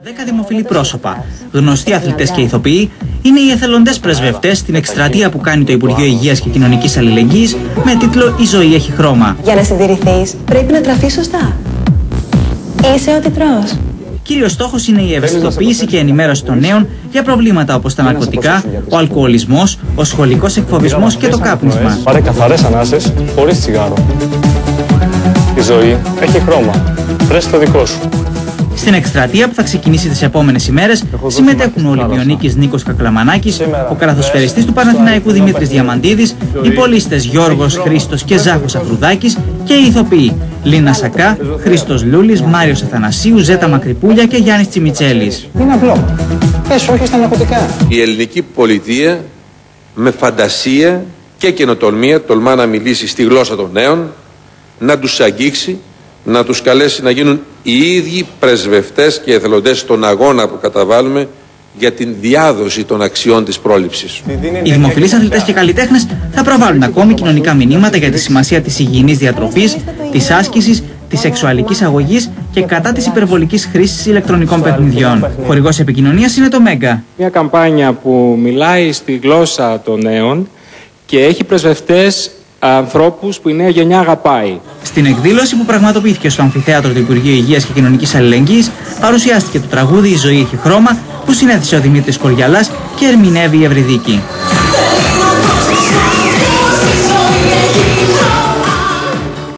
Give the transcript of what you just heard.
10 δημοφιλή πρόσωπα, γνωστοί αθλητές και ηθοποιοί, είναι οι εθελοντές πρεσβευτές στην εκστρατεία που κάνει το Υπουργείο Υγείας και Κοινωνικής Αλληλεγγύης με τίτλο «Η ζωή έχει χρώμα». Για να συντηρηθείς, πρέπει να τραφείς σωστά. Είσαι ό,τι τρως. Κύριος στόχος είναι η ευαισθητοποίηση και ενημέρωση των νέων για προβλήματα όπως τα ναρκωτικά, ο αλκοολισμός, ο σχολικός εκφοβισμός και το κάπνισμα. Πάρε καθαρές ανάσες χωρίς τσιγάρο. Η ζωή έχει χρώμα. Βρες το δικό σου. Στην εκστρατεία που θα ξεκινήσει τις επόμενες ημέρες συμμετέχουν ο Ολυμπιονίκης Νίκος Κακλαμανάκης, ο καλαθοσφαιριστής του Παναθηναϊκού Δημήτρης Διαμαντίδης, οι πολίστες Γιώργος Χρήστος και Ζάχος Αφρουδάκης και οι ηθοποιοί Λίνα Σακά, Χρήστος Λούλης, Μάριος Αθανασίου, Ζέτα Μακρυπούλια και Γιάννης Τσιμιτσέλης. Είναι απλό. Πες όχι στα ναρκωτικά. Η ελληνική πολιτεία με φαντασία και καινοτομία τολμά να μιλήσει στη γλώσσα των νέων, να τους αγγίξει, να τους καλέσει να γίνουν οι ίδιοι πρεσβευτές και εθελοντές στον αγώνα που καταβάλουμε για την διάδοση των αξιών της πρόληψης. Οι δημοφιλείς αθλητές και καλλιτέχνες θα προβάλλουν ακόμη κοινωνικά μηνύματα για τη σημασία της υγιεινής διατροφής, της άσκησης, της σεξουαλικής αγωγής και κατά της υπερβολικής χρήσης ηλεκτρονικών παιχνιδιών. Χορηγός επικοινωνίας είναι το Μέγκα. Μια καμπάνια που μιλάει στη γλώσσα των νέων και έχει πρεσβευτές ανθρώπους που η νέα γενιά αγαπάει. Στην εκδήλωση που πραγματοποιήθηκε στο Αμφιθέατρο του Υπουργείου Υγείας και Κοινωνικής Αλληλεγγύης παρουσιάστηκε το τραγούδι «Η ζωή έχει χρώμα» που συνέθεσε ο Δημήτρης Κοριαλάς και ερμηνεύει η Ευρυδίκη.